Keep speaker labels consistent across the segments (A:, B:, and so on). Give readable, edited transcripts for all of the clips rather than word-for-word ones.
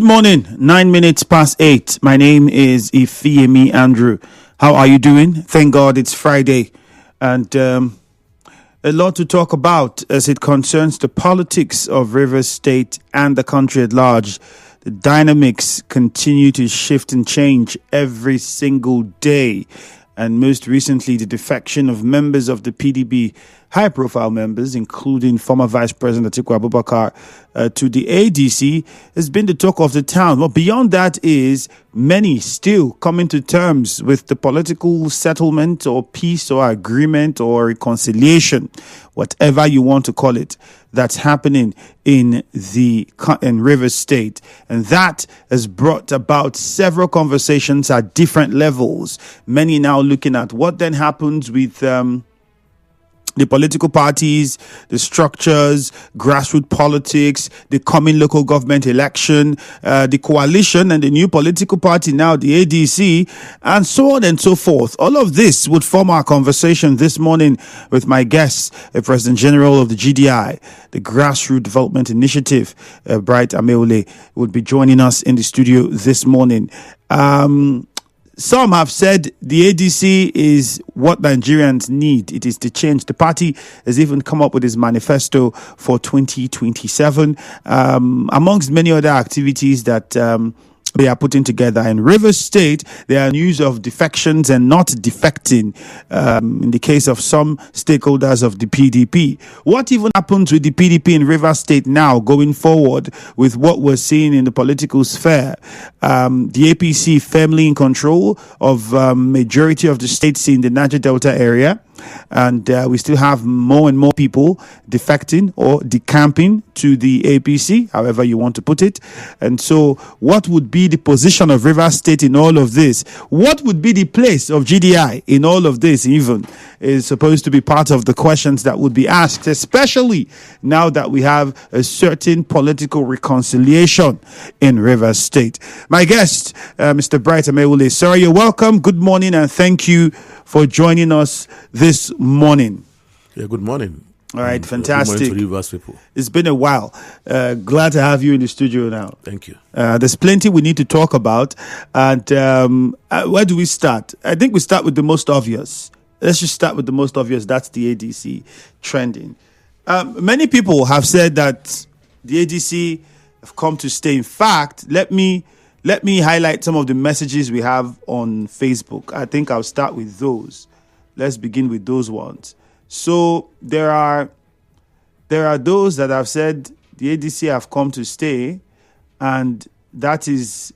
A: Good morning, 9 minutes past 8. My name is Ifeyemi Andrew. How are you doing? Thank God it's Friday. And a lot to talk about as it concerns the politics of Rivers State and the country at large. The dynamics continue to shift and change every single day. And most recently, the defection of members of the PDP, high-profile members, including former Vice President Atiku Abubakar, to the ADC, has been the talk of the town. Well, beyond that is many still coming to terms with the political settlement or peace or agreement or reconciliation, whatever you want to call it, that's happening in Rivers State. And that has brought about several conversations at different levels. Many now looking at what then happens with the political parties, the structures, grassroots politics, the coming local government election, the coalition and the new political party now, the ADC, and so on and so forth. All of this would form our conversation this morning with my guest, the President General of the GDI, the Grassroots Development Initiative, Bright Amaewhule, would be joining us in the studio this morning. Some have said the ADC is what Nigerians need. It is to change. The party has even come up with its manifesto for 2027, amongst many other activities that they are putting together. In Rivers State, there are news of defections and not defecting in the case of some stakeholders of the PDP. What even happens with the PDP in Rivers State now going forward with what we're seeing in the political sphere? The APC firmly in control of majority of the states in the Niger Delta area. And we still have more and more people defecting or decamping to the APC, however you want to put it. And so what would be the position of Rivers State in all of this? What would be the place of GDI in all of this even is supposed to be part of the questions that would be asked, especially now that we have a certain political reconciliation in Rivers State. My guest, Mr. Bright Amaewhule, sir, you're welcome. Good morning and thank you for joining us this morning.
B: Yeah, good morning.
A: All right, fantastic.
B: Good morning to Rivers people.
A: It's been a while. Glad to have you in the studio now.
B: Thank you.
A: There's plenty we need to talk about. And where do we start? I think we start with the most obvious. Let's just start with the most obvious. That's the ADC trending. Many people have said that the ADC have come to stay. In fact, let me highlight some of the messages we have on Facebook. I think I'll start with those. Let's begin with those ones. So there are those that have said the ADC have come to stay, and that is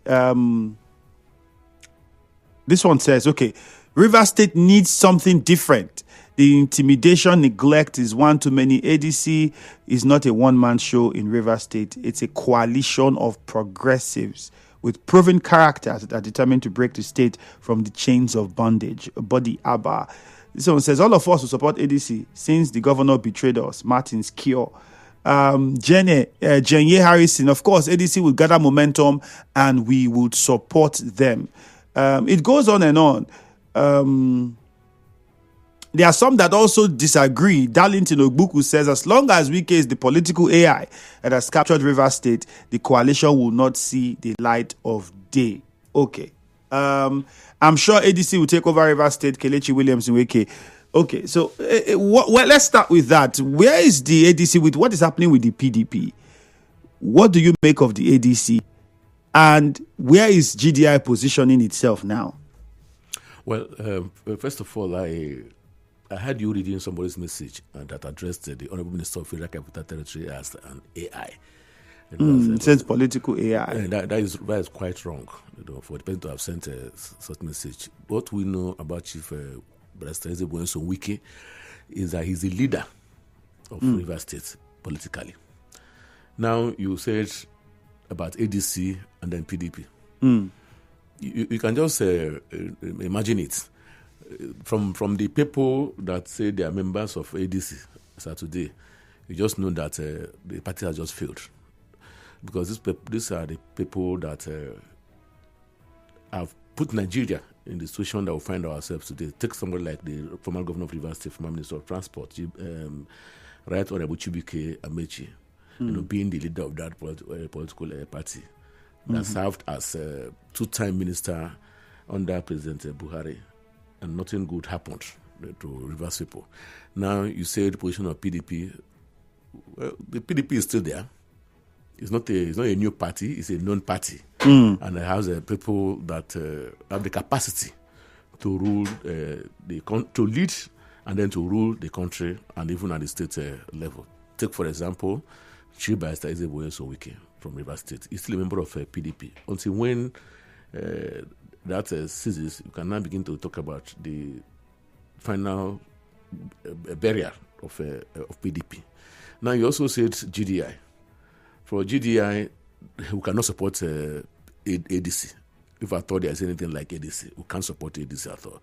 A: this one says, okay, Rivers State needs something different. The intimidation, neglect is one too many. ADC is not a one-man show in Rivers State. It's a coalition of progressives with proven characters that are determined to break the state from the chains of bondage. Body Abba. This one says, all of us will support ADC since the governor betrayed us. Martin's cure. Jenye Harrison, of course, ADC will gather momentum and we would support them. It goes on and on. There are some that also disagree. Darlington Ogbuku says, as long as Wike is the political AI that has captured Rivers State, the coalition will not see the light of day. Okay. I'm sure ADC will take over Rivers State, Kelechi Williams and Wike. Okay, so let's start with that. Where is the ADC with what is happening with the PDP? What do you make of the ADC? And where is GDI positioning itself now? Well,
B: first of all, I heard you reading somebody's message that addressed the Honorable Minister of Federal Capital Territory as an AI.
A: It says political AI.
B: That is quite wrong. For the person to have sent such message. What we know about Chief President Wike is that he's the leader of Rivers State politically. Now you said about ADC and then PDP. You can just imagine it. From the people that say they are members of ADC as of today, you just know that the party has just failed. Because these are the people that have put Nigeria in the situation that we find ourselves today. Take somebody like the former governor of Rivers State, former minister of transport, Right Honorable Chibuike Amechi, being the leader of that political party. that served as a two-time minister under President Buhari, and nothing good happened to Rivers people. Now you say the position of PDP. Well, the PDP is still there. It's not a new party. It's a known party, and it has people that have the capacity to rule to lead, and then to rule the country, and even at the state level. Take for example, Chief Barrister Amaewhule from Rivers State. He's still a member of PDP. Until when that ceases, you can now begin to talk about the final barrier of PDP. Now you also said GDI. For GDI, we cannot support ADC. If I thought there is anything like ADC, we can't support ADC at all.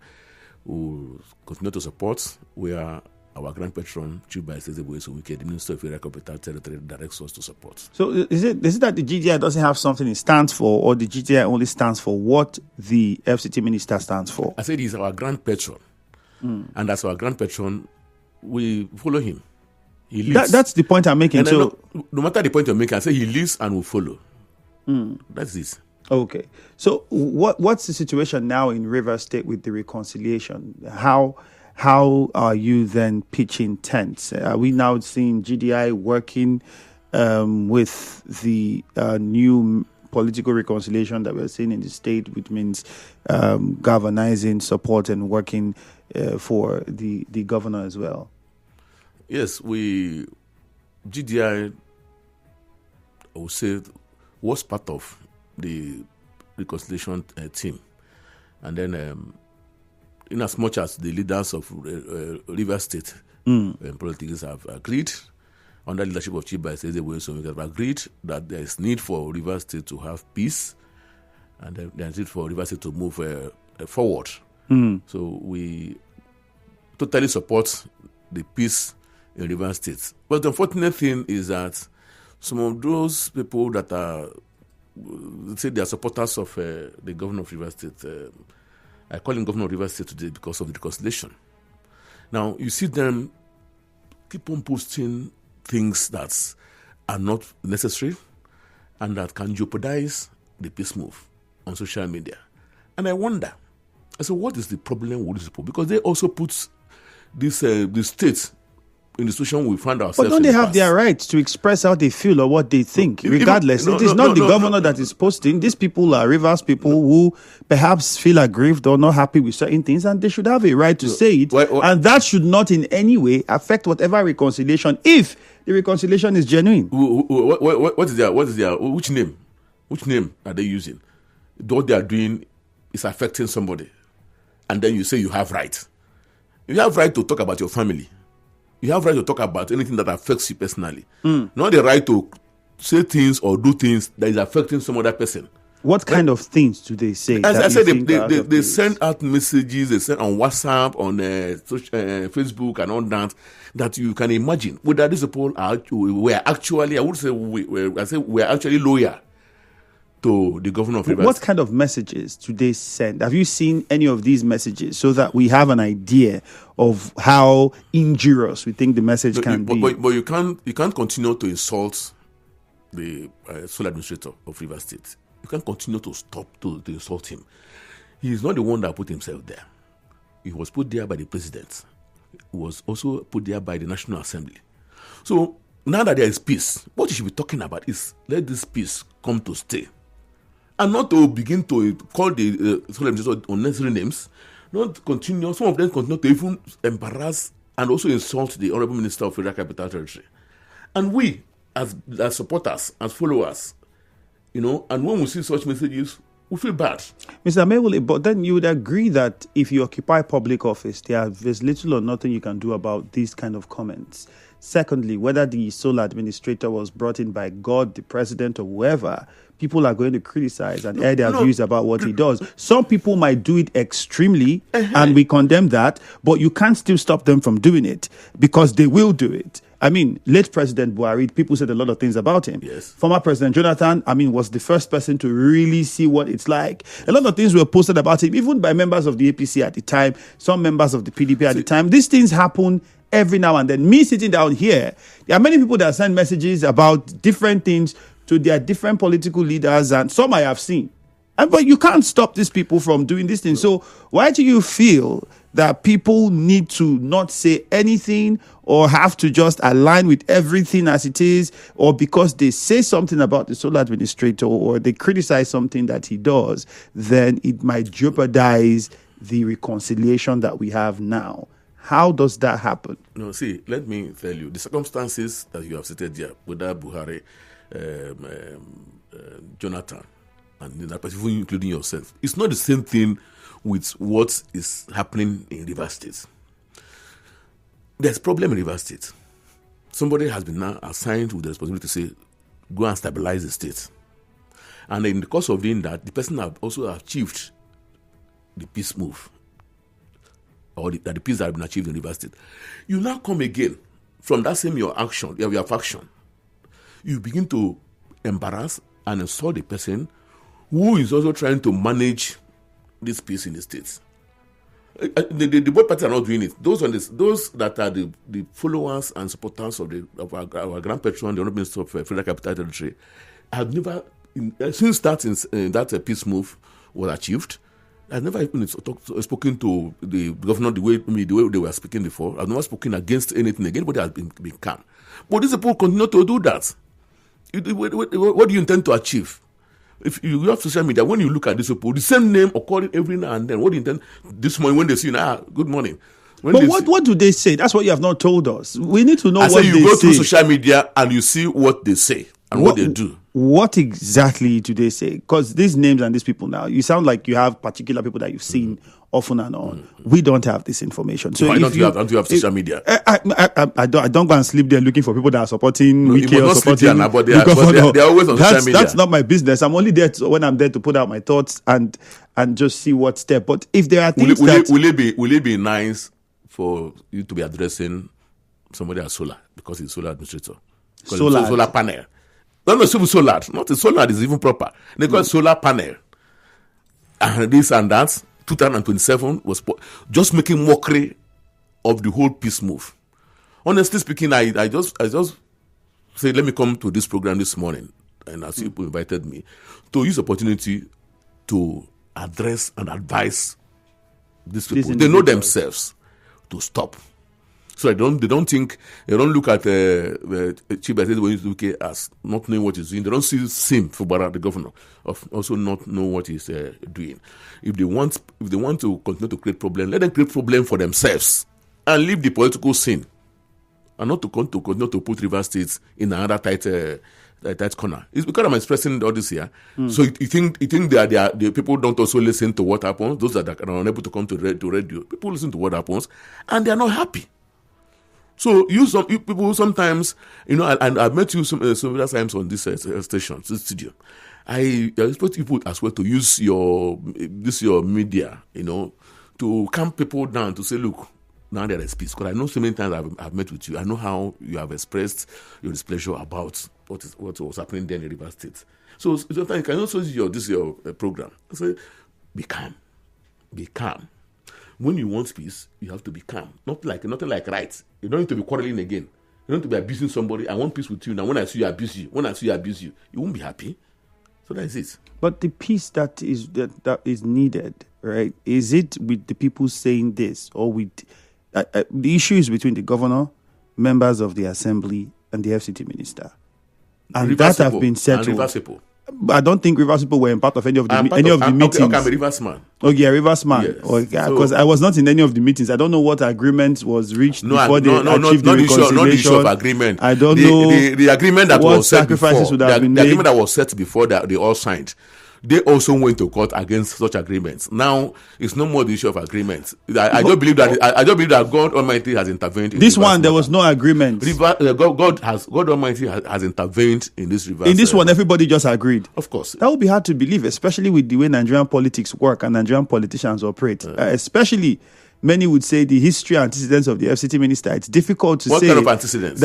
B: We'll continue to support where our grand patron, Chief Barrister Amaewhule, the Minister of Area Capital Territory, directs us to support.
A: So is it that the GDI doesn't have something it stands for, or the GDI only stands for what the FCT minister stands for?
B: I said he's our grand patron. And as our grand patron, we follow him. He leads.
A: That's the point I'm making.
B: And
A: so
B: no matter the point you're making, I say he leads and we follow. That's it.
A: Okay. So what's the situation now in Rivers State with the reconciliation? How are you then pitching tents? Are we now seeing GDI working with the new political reconciliation that we're seeing in the state, which means galvanizing support and working for the governor as well?
B: Yes, GDI, I would say, was part of the reconciliation team. And then, in as much as the leaders of Rivers State politics have agreed, under the leadership of Chief Barrister Amaewhule, we have agreed that there is need for Rivers State to have peace, and there is need for Rivers State to move forward. So we totally support the peace in Rivers State. But the unfortunate thing is that some of those people that are, say they are supporters of the governor of Rivers State, I call him governor of Rivers State today because of the reconciliation. Now, you see them keep on posting things that are not necessary and that can jeopardize the peace move on social media. And I wonder, what is the problem with these people? Because they also put this the state in the situation we find ourselves in.
A: But don't they have their right to express how they feel or what they think, regardless? It is not the governor that is posting. These people are Rivers people who perhaps feel aggrieved or not happy with certain things, and they should have a right to say it. And that should not in any way affect whatever reconciliation, if the reconciliation is genuine.
B: Which name are they using? What they are doing is affecting somebody. And then you say you have right. You have right to talk about your family. You have right to talk about anything that affects you personally. Not the right to say things or do things that is affecting some other person.
A: What kind of things do they say?
B: As I said, they send out messages, they send on WhatsApp, on Facebook and all that you can imagine. Whether these people were actually, I would say, we're actually loyal to the governor of Rivers.
A: What kind of messages do they send? Have you seen any of these messages so that we have an idea of how injurious we think the message can be?
B: But you can't continue to insult the sole administrator of Rivers State. You can't continue to to insult him. He is not the one that put himself there. He was put there by the president. He was also put there by the National Assembly. So now that there is peace, what you should be talking about is let this peace come to stay. And not to begin to call the sole administrator unnecessary names. Not continue. Some of them continue to even embarrass and also insult the Honorable Minister of Area Capital Territory. And we, as supporters, as followers, and when we see such messages, we feel bad.
A: Mr. Amaewhule, but then you would agree that if you occupy public office, there's little or nothing you can do about these kind of comments. Secondly, whether the sole administrator was brought in by God, the president, or whoever, people are going to criticize and air their views about what he does. Some people might do it extremely, and we condemn that, but you can't still stop them from doing it because they will do it. I mean, late President Buhari, people said a lot of things about him.
B: Yes.
A: Former President Jonathan, was the first person to really see what it's like. A lot of things were posted about him, even by members of the APC at the time, some members of the PDP at the time. These things happen every now and then. Me sitting down here, there are many people that send messages about different things to their different political leaders, and some I have seen. But you can't stop these people from doing this thing. So why do you feel that people need to not say anything or have to just align with everything as it is, or because they say something about the sole administrator or they criticize something that he does, then it might jeopardize the reconciliation that we have now? How does that happen?
B: No, see, let me tell you, the circumstances that you have stated here, whether Buhari, Jonathan, and that person, including yourself, it's not the same thing with what is happening in Rivers State. There's a problem in Rivers State. Somebody has been now assigned with the responsibility to say, go and stabilize the state. And in the course of doing that, the person have also achieved the peace move, or the peace that have been achieved in Rivers State. You now come again from that same your faction. You begin to embarrass and insult the person who is also trying to manage this peace in the states. The both parties are not doing it. Those that are the followers and supporters of our Grand Patron, the Honorable Minister of Federal Capital Territory, have never, since that peace move was achieved, I've never even spoken to the governor the way they were speaking before. I've never spoken against anything. Anybody has been calm. But these people continue to do that. What do you intend to achieve? If you have social media, when you look at these people, the same name occurring every now and then. What do you intend? This morning when they see you, good morning.
A: But what do they say? That's what you have not told us. We need to know what they say.
B: You go through social media and you see what they say and what they do.
A: What exactly do they say? Because these names and these people now, you sound like you have particular people that you've seen often and on. We don't have this information. So
B: don't you have social media?
A: I don't go and sleep there looking for people that are supporting
B: Wiki or supporting. They're always on social media.
A: That's not my business. I'm only there when I'm there to put out my thoughts and just see what step. But if there are things
B: will it be nice for you to be addressing somebody as solar because he's solar administrator? Solar panel. No, it's even solar. Not a solar is even proper. They call it solar panel. And this and that. 2027 was just making mockery of the whole peace move. Honestly speaking, I just said, let me come to this program this morning, and as people invited me, to use the opportunity to address and advise these people. They know themselves to stop. So they don't look at Chief Executive as not knowing what he's doing. They don't see Sim Fubara, the governor, of also not know what he's doing. If they want to continue to create problem, let them create problem for themselves and leave the political scene, and not to continue to put Rivers State in another tight corner. It's because I'm expressing all this here. So you think that the people don't also listen to what happens. Those that are unable to come to radio, people listen to what happens, and they are not happy. So you people sometimes, and I've met you several times on this station, this studio. I expect people as well to use your media, to calm people down, to say, look, now there is peace. Because I know so many times I've met with you. I know how you have expressed your displeasure about what was happening there in the River State. So sometimes you can also use your program. Say, be calm. Be calm. When you want peace, you have to be calm. Nothing like rights. You don't need to be quarreling again. You don't need to be abusing somebody. I want peace with you. Now, when I see you abuse you, you won't be happy. So that is it. But
A: the peace that is needed, right? Is it with the people saying this, or with the issue is between the governor, members of the assembly, and the FCT minister, and that have been settled. I don't think Rivers people were in part of any of the meetings.
B: Okay, I'm a Rivers man.
A: Oh, yeah, Rivers man.
B: Yes.
A: Because I was not in any of the meetings. I don't know what agreement was reached before they achieved the reconciliation.
B: Not the issue of agreement.
A: I don't know
B: the agreement that was set before.
A: The
B: agreement that was set before that they all signed. They also went to court against such agreements. Now it's no more the issue of agreements. I don't believe that God Almighty has intervened.
A: This one there was no agreement.
B: God Almighty has intervened in this Rivers.
A: In this one, everybody just agreed.
B: Of course,
A: that would be hard to believe, especially with the way Nigerian politics work and Nigerian politicians operate. Especially, many would say the history and antecedents of the FCT minister. It's difficult to say.
B: What kind of antecedents?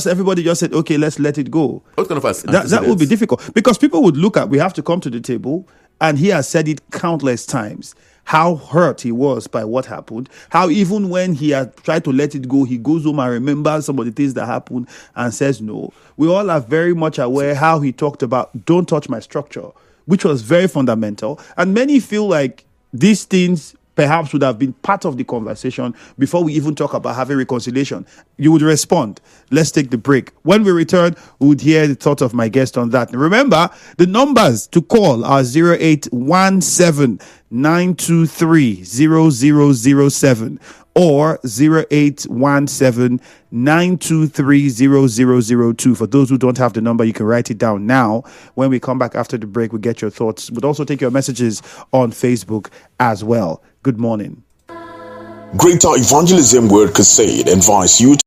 A: Everybody just said, okay, let's let it go.
B: What kind of antecedents?
A: That would be difficult because people would look at. We have to come to the table, and he has said it countless times. how hurt he was by what happened, how even when he had tried to let it go, he goes home and remembers some of the things that happened and says no. We all are very much aware how he talked about don't touch my structure, which was very fundamental. And many feel like these things perhaps would have been part of the conversation before we even talk about having reconciliation. You would respond. Let's take the break. When we return, we would hear the thoughts of my guest on that. And remember, the numbers to call are 0817 923 0007 or 0817 923 0002. For those who don't have the number, you can write it down now. When we come back after the break, we'll get your thoughts. We'll also take your messages on Facebook as well. Good morning.
C: Greater Evangelism Word Crusade invites you to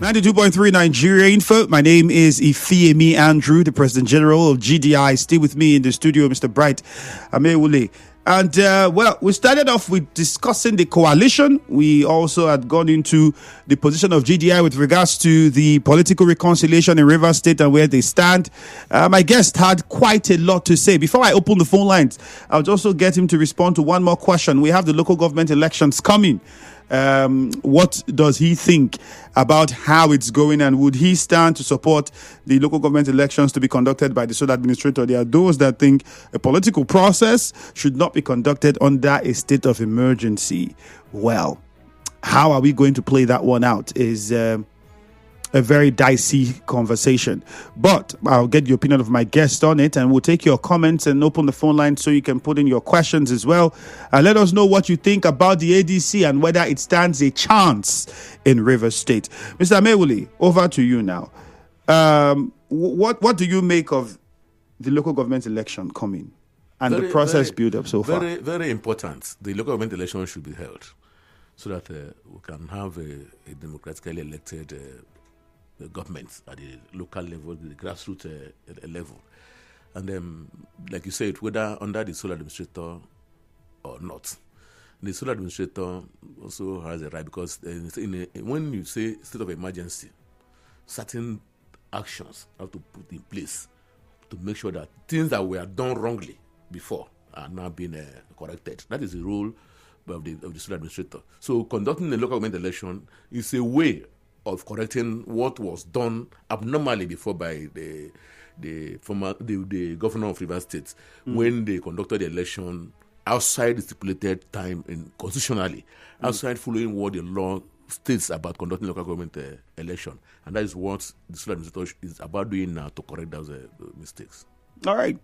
A: 92.3 Nigeria Info. My name is Ifeemi Andrew, the President General of GDI. Still with me in the studio, Mr. Bright Amaewhule. And, we started off with discussing the coalition. We also had gone into the position of GDI with regards to the political reconciliation in Rivers State and where they stand. My guest had quite a lot to say. Before I open the phone lines, I'll also get him to respond to one more question. We have the local government elections coming. What does he think about how it's going, and would he stand to support the local government elections to be conducted by the sole administrator? There are those that think a political process should not be conducted under a state of emergency. Well, how are we going to play that one out is a very dicey conversation, but I'll get the opinion of my guest on it, and we'll take your comments and open the phone line so you can put in your questions as well. Let us know what you think about the ADC and whether it stands a chance in Rivers State. Mr. Amaewhule, over to you now. What do you make of the local government election coming and the process build up so far?
B: Very, very important. The local government election should be held so that we can have a democratically elected the government at the local level, the grassroots level. And like you said, whether under the sole administrator or not, the sole administrator also has a right, because when you say state of emergency, certain actions have to put in place to make sure that things that were done wrongly before are now being corrected. That is the role of the sole administrator. So conducting the local government election is a way of correcting what was done abnormally before by the governor of Rivers State when they conducted the election outside the stipulated time constitutionally, outside following what the law states about conducting local government election. And that is what the sole administrator is about doing now to correct those mistakes.
A: All right.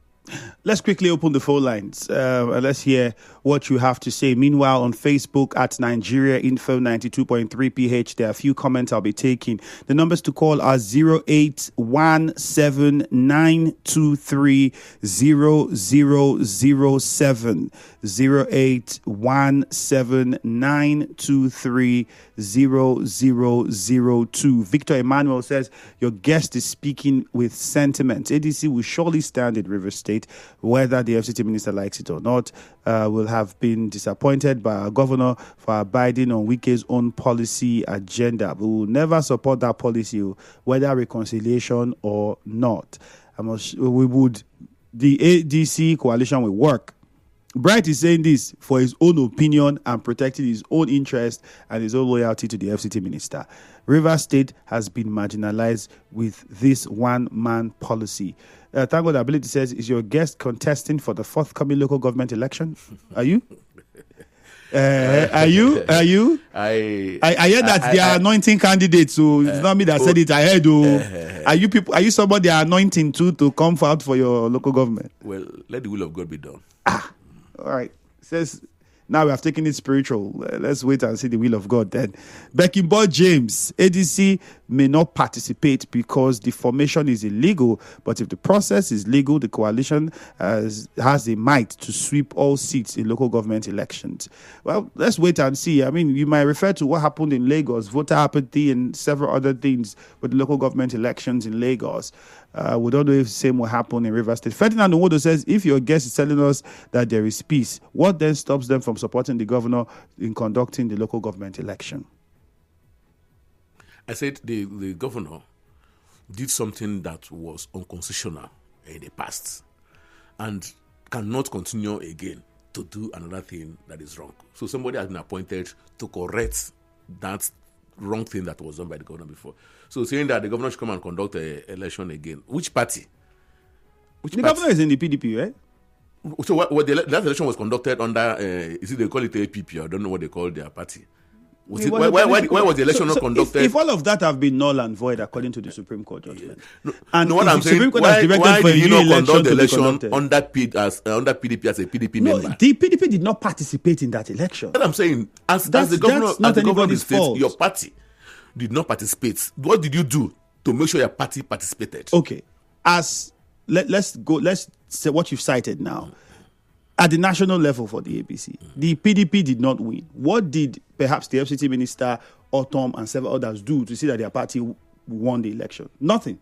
A: Let's quickly open the phone lines. Let's hear what you have to say. Meanwhile, on Facebook at Nigeria Info 92.3 PH, there are a few comments I'll be taking. The numbers to call are 08179230007, 08179230002. Victor Emmanuel says, your guest is speaking with sentiment. ADC will surely stand in Rivers State, whether the FCT minister likes it or not. Will have been disappointed by our governor for abiding on Wike's own policy agenda. We will never support that policy, whether reconciliation or not. The ADC coalition will work. Bright is saying this for his own opinion and protecting his own interest and his own loyalty to the FCT minister. Rivers State has been marginalized with this one-man policy. Thank God Ability says, is your guest contesting for the forthcoming local government election? Are you? Are you? I heard that they are anointing candidates, so it's not me that said it. I heard. Are you people? Are you somebody they are anointing to come out for your local government?
B: Well, let the will of God be done.
A: All right. Says now we have taken it spiritual. Let's wait and see the will of God then. Beckingball James, ADC may not participate because the formation is illegal, but if the process is legal, the coalition has the might to sweep all seats in local government elections. Well, let's wait and see. I mean, you might refer to what happened in Lagos, voter apathy and several other things with the local government elections in Lagos. We don't know if the same will happen in Rivers State. Ferdinand Nwodo says, if your guest is telling us that there is peace, what then stops them from supporting the governor in conducting the local government election?
B: I said the governor did something that was unconstitutional in the past and cannot continue again to do another thing that is wrong. So somebody has been appointed to correct that wrong thing that was done by the governor before. So saying that the governor should come and conduct an election again, which party?
A: The governor is in the PDP, right?
B: So what the last election was conducted under, is it they call it APP? I don't know what they call their party. Why was the election not conducted?
A: If all of that have been null and void according to the Supreme Court judgment,
B: and what I'm saying, why did you not conduct the election under PDP as a PDP member?
A: The PDP did not participate in that election.
B: What I'm saying, as the governor of the state, your party did not participate. What did you do to make sure your party participated?
A: Okay, let's say what you've cited now. At the national level for the APC, the PDP did not win. What did perhaps the FCT minister Autumn and several others do to see that their party won the election? Nothing.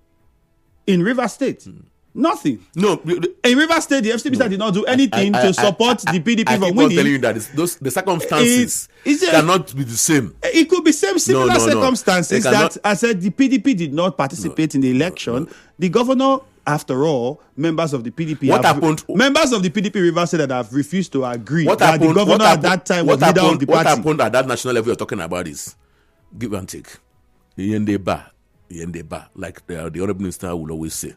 A: In Rivers State, nothing.
B: No,
A: in Rivers State, the FCPC did not do anything to support the PDP from winning.
B: I'm telling you that the circumstances cannot be the same.
A: It could be similar circumstances. That I said the PDP did not participate in the election. The governor, after all, members of the PDP. Members of the PDP Rivers State that have refused to agree that the governor at that time was leader of the party.
B: What happened at that national level you're talking about is give and take. Like the Honorable Minister will always say.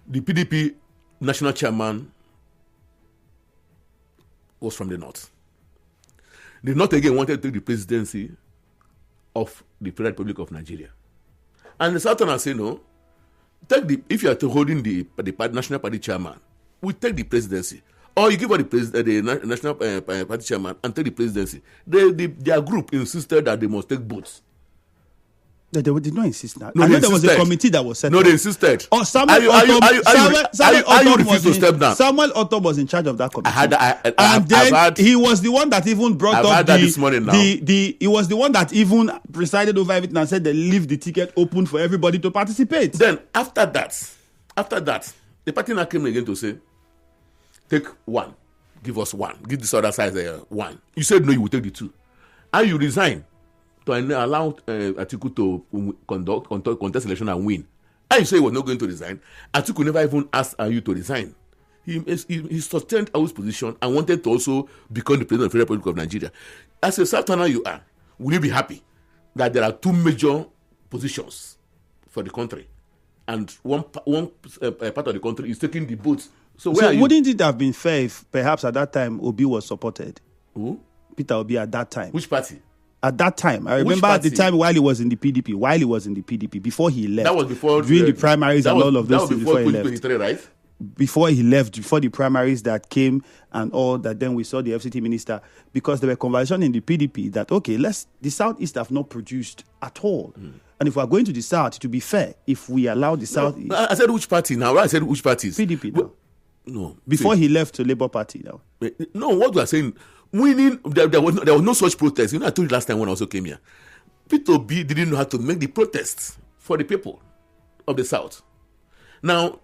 B: The PDP national chairman was from the north. The north again wanted to take the presidency of the Federal Republic of Nigeria. And the Southerners say no. If you are holding the national party chairman, we take the presidency. Or you give her the national party chairman and take the presidency. Their group insisted that they must take both.
A: They did not insist that.
B: No,
A: I know there was a committee that was set up.
B: They insisted.
A: Oh,
B: Samuel refused to step down.
A: Samuel Autumn was in charge of that committee. He was the one that even brought up
B: this morning now.
A: He was the one that even presided over everything and said they leave the ticket open for everybody to participate.
B: Then after that, the party now came again to say, take one, give us one, give this other side one. You said no, you will take the two, and you resign to allow Atiku to contest election and win. And you say he was not going to resign. Atiku never even asked you to resign. He sustained Awu's position and wanted to also become the president of the Federal Republic of Nigeria. As a Southerner you are, will you be happy that there are two major positions for the country, and one part of the country is taking the votes? So
A: wouldn't it have been fair if perhaps at that time Obi was supported?
B: Who?
A: Peter Obi at that time.
B: Which party?
A: At that time, I remember at the time while he was in the PDP, before he left.
B: That was before
A: during the primaries and all of those things before he left.
B: Right?
A: Before he left, before the primaries that came and all that, then we saw the FCT minister, because there were conversations in the PDP that, okay, the Southeast have not produced at all. And if we are going to the South, to be fair, if we allow the Southeast...
B: I said which party now? I said which parties?
A: PDP now.
B: No.
A: Before he left to Labour Party now.
B: No, what we are saying... Winning, there was no such protest. I told you last time when I also came here. Peter Obi didn't know how to make the protests for the people of the South. Now,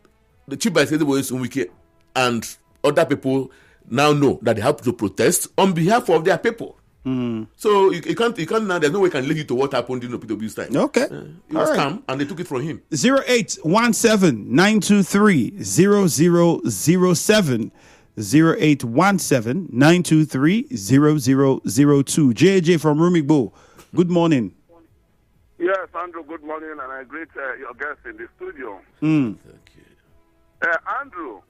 B: the Chief Vice President and other people now know that they have to protest on behalf of their people. So you can't now. There's no way you can link it to what happened in Peter Obi's time.
A: Okay,
B: it was calm, and they took it from him.
A: 0817-923-0007. 0817-923-0002. JJ from Rumigbo. Good morning.
D: Yes, Andrew, good morning, and I greet your guest in the studio.
A: Thank
D: you. Andrew,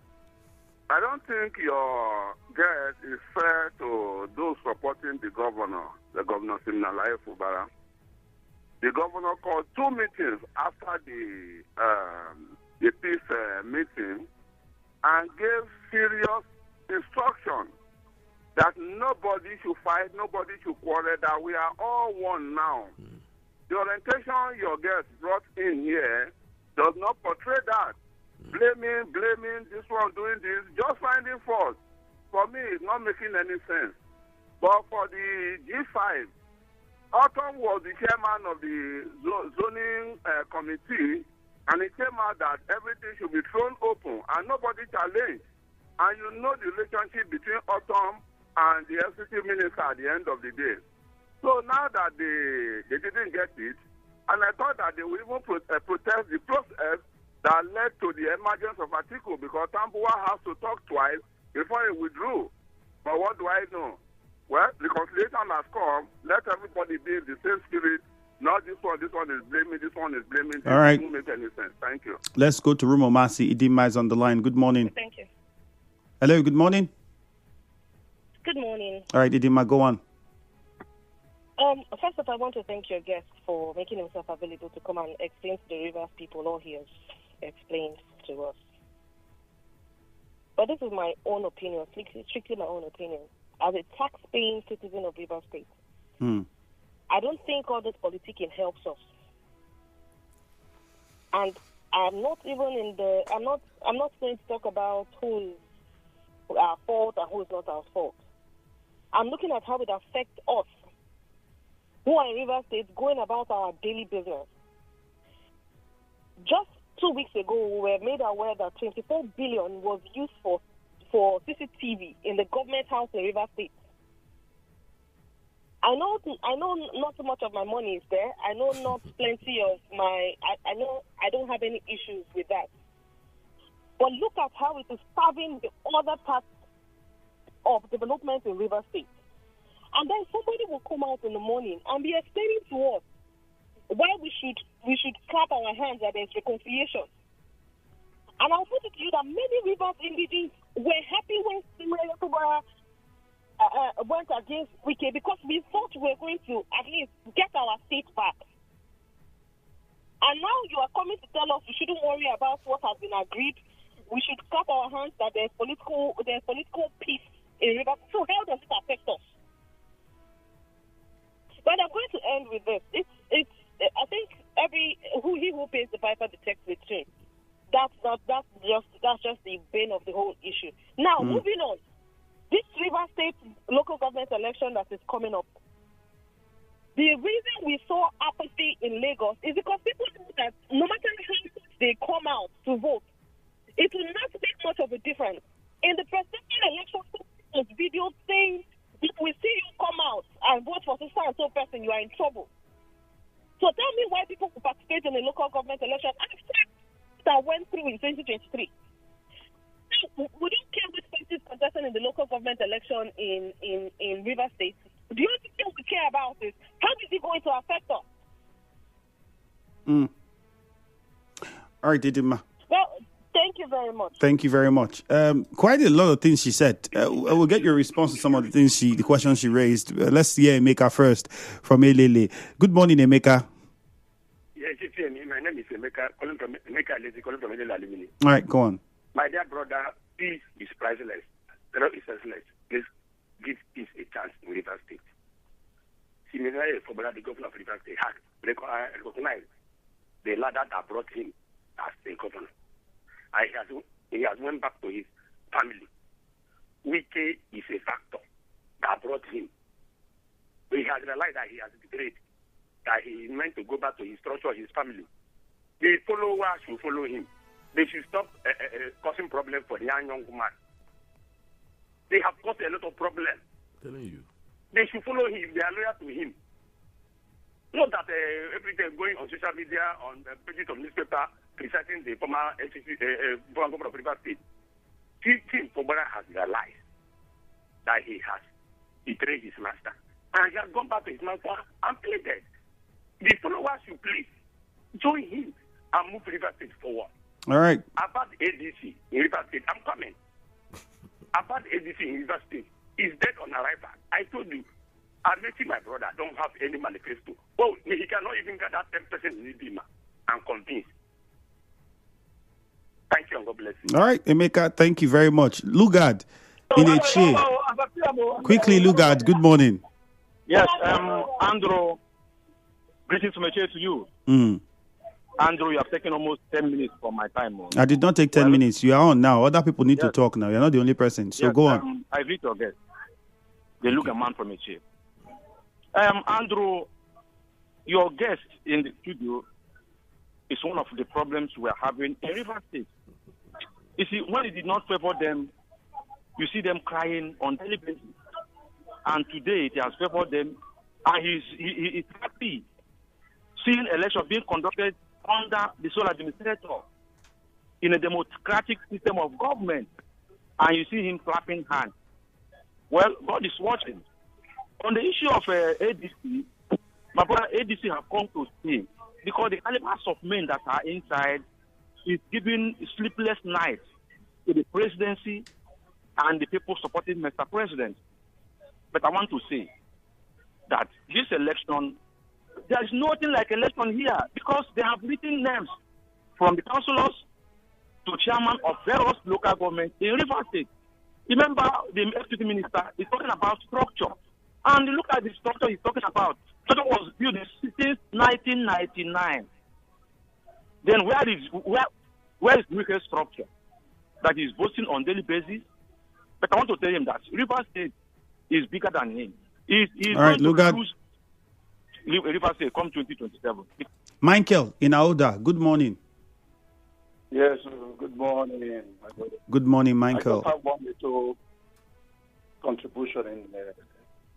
D: I don't think your guest is fair to those supporting the governor Siminalayi Fubara. The governor called two meetings after the peace meeting and gave serious instruction that nobody should fight, nobody should quarrel, that we are all one now. The orientation your guest brought in here does not portray that. Blaming, this one doing this, just finding fault. For me, it's not making any sense. But for the G5, Autumn was the chairman of the zoning committee, and it came out that everything should be thrown open and nobody challenged. And you know the relationship between Autumn and the FCT minister at the end of the day. So now that they didn't get it, and I thought that they would even protest the process that led to the emergence of Atiku, because Tambuwa has to talk twice before he withdrew. But what do I know? Well, reconciliation has come. Let everybody be in the same spirit. Not this one is blaming, this one is blaming.
A: All right.
D: It doesn't make any sense. Thank you.
A: Let's go to Rumo Masi. Idima is on the line. Good morning.
E: Thank you.
A: Hello, good morning.
E: Good morning.
A: All right, Idima, go on.
E: First of all, I want to thank your guest for making himself available to come and explain to the Rivers people all he has explained to us. But this is my own opinion, strictly my own opinion. As a tax-paying citizen of Rivers State, I don't think all this politicking helps us. And I'm not even I'm not going to talk about who is our fault and who is not our fault. I'm looking at how it affects us. who are in River State going about our daily business. Just 2 weeks ago, we were made aware that 24 billion was used for CCTV in the government house in River State. I know not so much of my money is there. I know not plenty of I know I don't have any issues with that. But look at how it is serving the other parts of development in River State. And then somebody will come out in the morning and be explaining to us why we should clap our hands that there's reconciliation. And I'll put it to you that many Rivers indigenes were happy when Simon went against Wike because we thought we were going to at least get our state back. And now you are coming to tell us we shouldn't worry about what has been agreed. We should clap our hands that there's political peace in Rivers. So how does it affect us? But I'm going to end with this. I think he who pays the piper detects the tune. That's just the bane of the whole issue. Now, moving on. This River State local government election that is coming up, the reason we saw apathy in Lagos is because people know that no matter how they come out to vote, it will not make much of a difference. In the presidential election, there's videos saying, if we see you come out and vote for so and so person, you are in trouble. So tell me why people will participate in a local government election that went through in 2023. We don't care which party is contesting in the local government election in River State. The only thing we care about is how is it going to affect us?
A: All right, Didima.
E: Well, thank you very much.
A: Thank you very much. Quite a lot of things she said. We'll get your response to some of the questions she raised. Let's hear Emeka first from Elele. Good morning, Emeka.
F: Yes, my name is Emeka, calling from Elele Alumini.
A: All right, go on.
F: My dear brother, peace is priceless. Zero is senseless. Please give peace a chance in River State. Similarly, for the governor of River State has recognized the ladder that brought him as a governor. He has went back to his family. Wike is a factor that brought him. He has realized that he has betrayed, that he is meant to go back to his structure, his family. The followers should follow him. They should stop causing problems for the young man. They have caused a lot of problems.
B: Telling you.
F: They should follow him. They are loyal to him. Not that every day going on social media, on the pages of newspaper, criticizing the former governor of River State. Tim Fobara has realized that he has betrayed his master. And he has gone back to his master and pleaded. The followers should please join him and move River State forward.
A: All right.
F: About ADC in River State, I'm coming. About ADC in River State is dead on arrival. I told you, Ameti, my brother, don't have any manifesto. Oh, he cannot even get that 10% in Idima and convince. Thank you and God bless you.
A: All right, Emeka, thank you very much. Lugard, in a chair. Quickly, Lugard, good morning.
G: Yes, Andrew, greetings from a chair to you. Andrew, you have taken almost 10 minutes from my time.
A: I did not take 10 minutes. You are on now. Other people need to talk now. You're not the only person. So go on.
G: I greet your guest. They look a man from a chair. Andrew, your guest in the studio is one of the problems we are having in River State. You see, when it did not favor them, you see them crying on daily basis. And today it has favored them, and he is happy seeing election being conducted under the sole administrator in a democratic system of government, and you see him clapping hands. Well, God is watching. On the issue of ADC, my brother, ADC have come to stay because the calibers of men that are inside is giving sleepless nights to the presidency and the people supporting Mr. President. But I want to say that this election, there is nothing like election here because they have written names from the councillors to chairman of various local governments in River State. Remember, the deputy minister is talking about structure. And look at the structure he's talking about. Structure was built since 1999. Then where is Wike's structure that he's boasting on daily basis? But I want to tell him that River State is bigger than him. He's
A: all right, look at.
G: River State come 2027.
A: Michael in Aoda, good morning.
H: Yes, good morning. My brother.
A: Good morning, Michael.
H: I just have one little contribution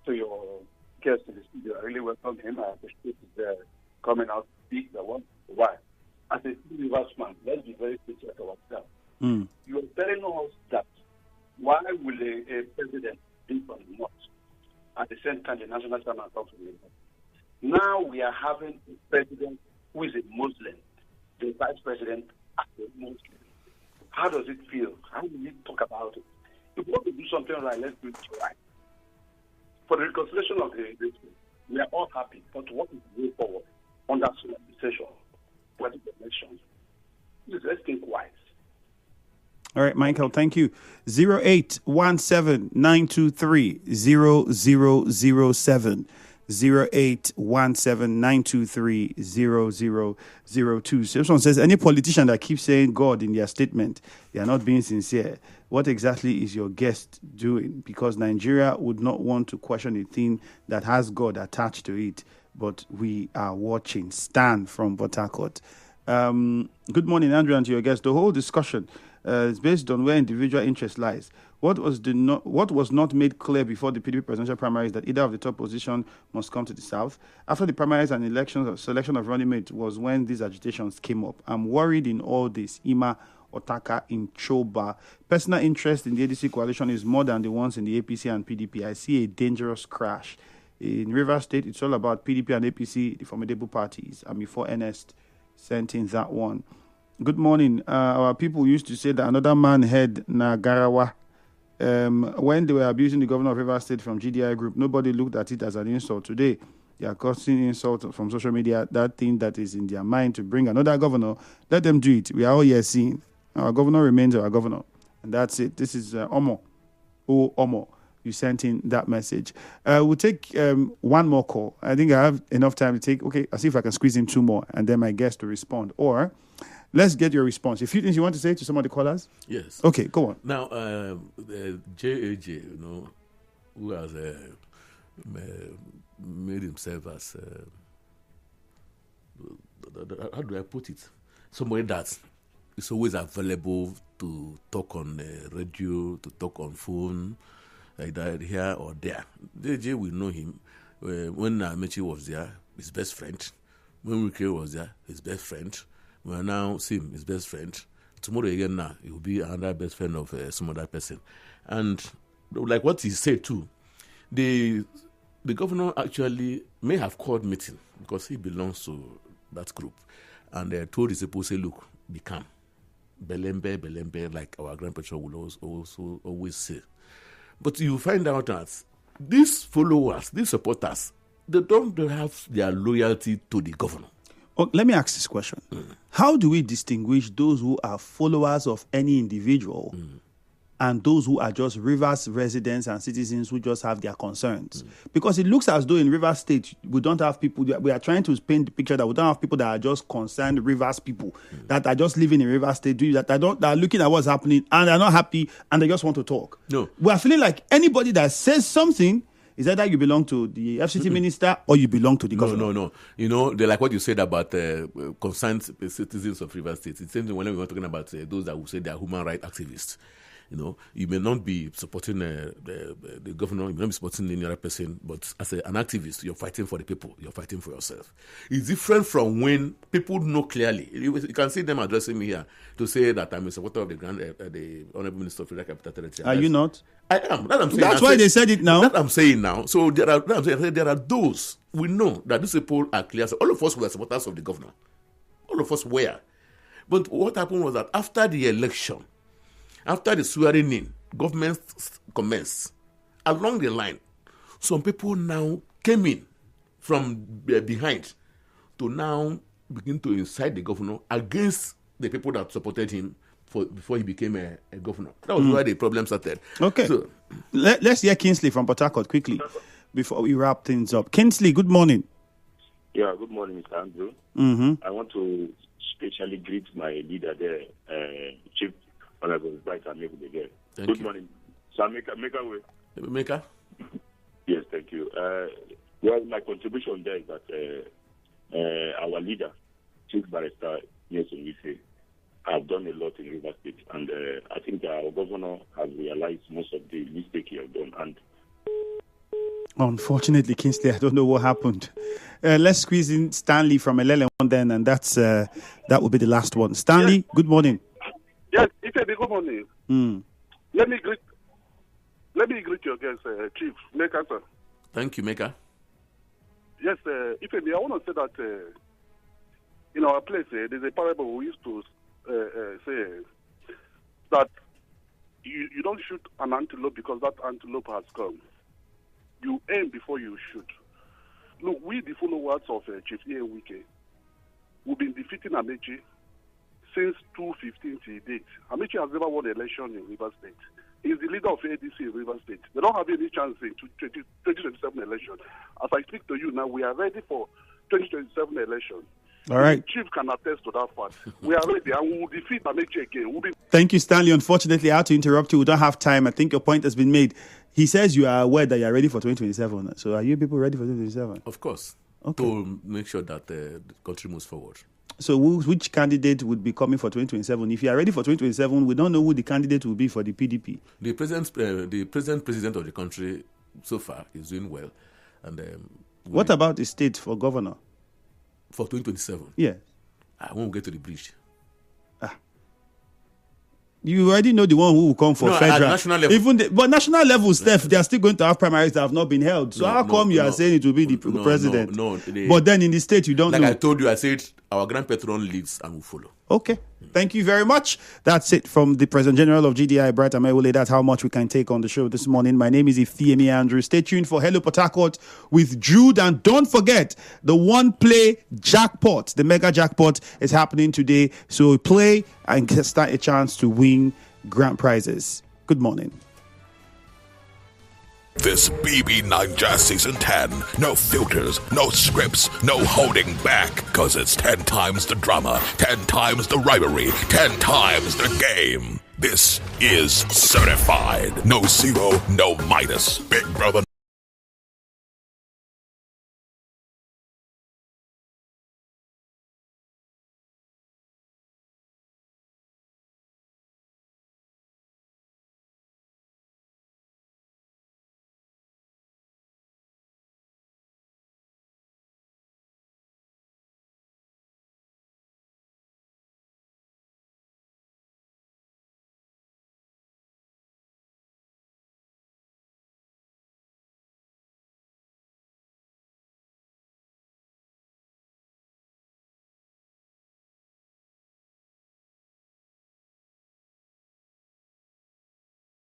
H: to your guest in the studio. I really welcome him. I appreciate his coming out to speak. Why? As a Riversman, let's be very clear to ourselves. You are telling us that why will a president be from the north at the same time the national chairman talks to the north? Now we are having a president who is a Muslim, the vice president as a Muslim. How does it feel? How do we talk about it? If we want to do something right, let's do it right. For the reconciliation of the nation, we are all happy, but what is the way forward on that session, political elections? Please, let's think wise.
A: All right, Michael, thank you. 0817-923-0007. 0817-923-0002. So someone says, any politician that keeps saying God in their statement, they are not being sincere. What exactly is your guest doing? Because Nigeria would not want to question a thing that has God attached to it. But we are watching. Stan from Port Harcourt. Good morning, Andrew, and to your guest. The whole discussion is based on where individual interest lies. What was not made clear before the PDP presidential primaries that either of the top position must come to the south? After the primaries and elections, selection of running mate was when these agitations came up. I'm worried in all this. Ima Otaka in Choba. Personal interest in the ADC coalition is more than the ones in the APC and PDP. I see a dangerous crash. In Rivers State, it's all about PDP and APC, the formidable parties. I'm before Ernest sent in that one. Good morning. Our people used to say that another man had Nagarawa. When they were abusing the governor of Rivers State from GDI Group, nobody looked at it as an insult. Today, they are causing insult from social media, that thing that is in their mind to bring another governor. Let them do it. We are all here seeing. Our governor remains our governor. And that's it. This is Omo. Oh, Omo. You sent in that message. We'll take one more call. I think I have enough time to take. Okay, I'll see if I can squeeze in two more and then my guest to respond. Or let's get your response. A few things you want to say to some of the callers?
B: Yes.
A: Okay, go on.
B: Now, JAJ, who has made himself as, how do I put it? Somebody that is always available to talk on radio, to talk on phone, like that, here or there. JJ, we know him. When Amechi was there, his best friend. When Wike was there, his best friend. We are now seeing his best friend. Tomorrow again now, he will be another best friend of some other person. And like what he said too, the governor actually may have called meeting because he belongs to that group. And told his people, say, look, be calm. Belembe, like our grandpa will also always say. But you find out that these followers, these supporters, they don't have their loyalty to the governor.
A: Oh, let me ask this question. How do we distinguish those who are followers of any individual and those who are just Rivers residents and citizens who just have their concerns? Because it looks as though in Rivers State, we don't have people, we are trying to paint the picture that we don't have people that are just concerned Rivers people, that are just living in Rivers State, that are looking at what's happening and they're not happy and they just want to talk.
B: No.
A: We are feeling like anybody that says something is either you belong to the FCT minister or you belong to the governor.
B: No. They like what you said about concerned citizens of Rivers State. It's the same thing when we were talking about those that will say they are human rights activists. You may not be supporting the governor, you may not be supporting any other person, but as an activist, you're fighting for the people, you're fighting for yourself. It's different from when people know clearly. You can see them addressing me here to say that I'm a supporter of the Honorable Minister of Federal Capital Territory.
A: Are you not?
B: I am. That I'm saying.
A: That's why they said it now.
B: That I'm saying now. So there are those, we know that these people are clear. So all of us were supporters of the governor. All of us were. But what happened was that after the election, after the swearing in, government commenced. Along the line, some people now came in from behind to now begin to incite the governor against the people that supported him before he became a governor. That was where the problem started.
A: Okay. So, let's hear Kingsley from Port Harcourt quickly before we wrap things up. Kingsley, good morning.
I: Yeah, good morning, Mr. Andrew.
A: Mm-hmm.
I: I want to specially greet my leader there, Chief Honorable Bright Amaewhule again. Good morning. So, Meka.
B: Meka?
I: Yes, thank you. Well, my contribution there is that our leader, Chief Barrister Nelson Wise, have done a lot in River State, and I think our governor has realized most of the mistake he has done. And
A: unfortunately, Kingsley, I don't know what happened. Let's squeeze in Stanley from Elele then, and that will be the last one. Stanley, good morning.
J: Yes, good morning. Let me greet your guest, Chief Meka, sir.
B: Thank you, Meka.
J: Yes, I want to say that in our place, there's a parable we used to say that you don't shoot an antelope because that antelope has come. You aim before you shoot. Look, we, the followers of Chief Wike, we've been defeating Amaewhule since 2015 till date. Amaewhule has never won an election in River State. He's the leader of ADC in River State. They don't have any chance in 2027 election. As I speak to you now, we are ready for 2027 election.
A: All right.
J: The Chief can attest to that fact. We are ready and we will defeat Amaewhule again.
A: Thank you, Stanley. Unfortunately, I had to interrupt you. We don't have time. I think your point has been made. He says you are aware that you are ready for 2027. So are you people ready for 2027?
B: Of course.
A: Okay.
B: To make sure that the country moves forward. So
A: which candidate would be coming for 2027? If you are ready for 2027, we don't know who the candidate will be for the PDP.
B: The present president of the country so far is doing well. And
A: what about the state for governor?
B: For 2027?
A: Yeah.
B: I won't get to the bridge.
A: You already know the one who will come for federal.
B: At national level.
A: But national level, Steph, they are still going to have primaries that have not been held. So how come you are saying it will be the president? But then in the state, you don't know.
B: Like I told you, I said our Grand Patron leads and will follow.
A: Okay. Thank you very much. That's it from the President General of GDI, Bright Amaewhule. That's how much we can take on the show this morning. My name is Ifeemi Andrew. Stay tuned for Hello Port Harcourt with Jude. And don't forget, the one play jackpot, the mega jackpot is happening today. So play and start a chance to win grand prizes. Good morning.
C: This BB9 Jazz Season 10. No filters, no scripts, no holding back. Cause it's 10 times the drama, 10 times the rivalry, 10 times the game. This is certified. No zero, no minus. Big Brother